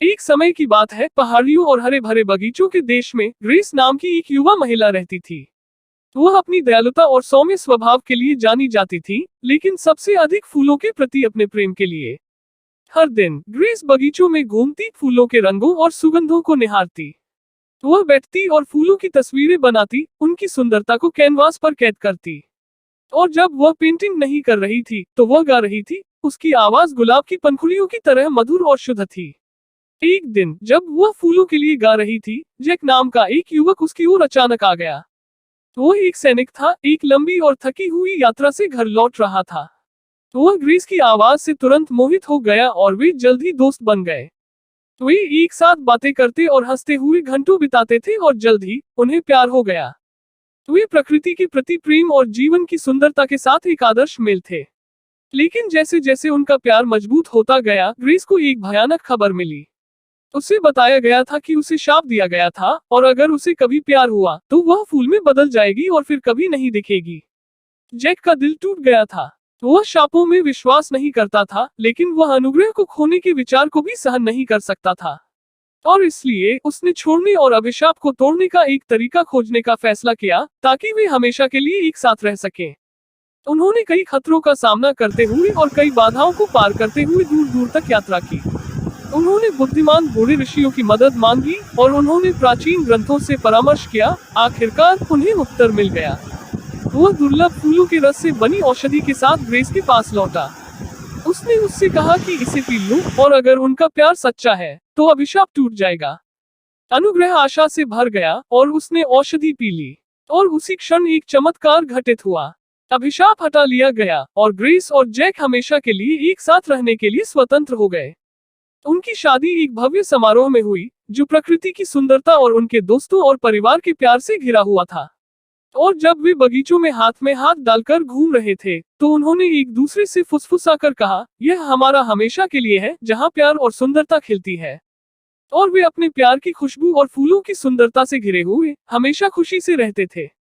एक समय की बात है, पहाड़ियों और हरे भरे बगीचों के देश में ग्रेस नाम की एक युवा महिला रहती थी। वह अपनी दयालुता और सौम्य स्वभाव के लिए जानी जाती थी, लेकिन सबसे अधिक फूलों के प्रति अपने प्रेम के लिए। हर दिन ग्रेस बगीचों में घूमती, फूलों के रंगों और सुगंधों को निहारती। वह बैठती और फूलों की तस्वीरें बनाती, उनकी सुंदरता को कैनवास पर कैद करती। और जब वह पेंटिंग नहीं कर रही थी, तो वह गा रही थी। उसकी आवाज गुलाब की पंखुड़ियों की तरह मधुर और शुद्ध थी। एक दिन जब वह फूलों के लिए गा रही थी, जैक नाम का एक युवक उसकी ओर अचानक आ गया। वो एक सैनिक था, एक लंबी और थकी हुई यात्रा से घर लौट रहा था। वह ग्रेस की आवाज से तुरंत मोहित हो गया और वे जल्द ही दोस्त बन गए। वे एक साथ बातें करते और हंसते हुए घंटों बिताते थे और जल्द ही उन्हें प्यार हो गया। वे प्रकृति के प्रति प्रेम और जीवन की सुंदरता के साथ एक आदर्श मेल थे। लेकिन जैसे जैसे उनका प्यार मजबूत होता गया, ग्रेस को एक भयानक खबर मिली। उसे बताया गया था कि उसे शाप दिया गया था और अगर उसे कभी प्यार हुआ तो वह फूल में बदल जाएगी और फिर कभी नहीं दिखेगी। जैक का दिल टूट गया था। वह शापों में विश्वास नहीं करता था, लेकिन वह अनुग्रह को खोने के विचार को भी सहन नहीं कर सकता था। और इसलिए उसने छोड़ने और अभिशाप को तोड़ने का एक तरीका खोजने का फैसला किया, ताकि वे हमेशा के लिए एक साथ रह सकें। उन्होंने कई खतरों का सामना करते हुए और कई बाधाओं को पार करते हुए दूर दूर तक यात्रा की। उन्होंने बुद्धिमान बूढ़े ऋषियों की मदद मांगी और उन्होंने प्राचीन ग्रंथों से परामर्श किया। आखिरकार उन्हें उत्तर मिल गया। वह दुर्लभ फूलों के रस से बनी औषधि के साथ ग्रेस के पास लौटा। उसने उससे कहा कि इसे पी लो और अगर उनका प्यार सच्चा है तो अभिशाप टूट जाएगा। अनुग्रह आशा से भर गया और उसने औषधि पी ली। और उसी क्षण एक चमत्कार घटित हुआ। अभिशाप हटा लिया गया और ग्रेस और जैक हमेशा के लिए एक साथ रहने के लिए स्वतंत्र हो गए। उनकी शादी एक भव्य समारोह में हुई, जो प्रकृति की सुंदरता और उनके दोस्तों और परिवार के प्यार से घिरा हुआ था। और जब वे बगीचों में हाथ डालकर घूम रहे थे, तो उन्होंने एक दूसरे से फुसफुसाकर कहा, यह हमारा हमेशा के लिए है, जहां प्यार और सुंदरता खिलती है। और वे अपने प्यार की खुशबू और फूलों की सुंदरता से घिरे हुए हमेशा खुशी से रहते थे।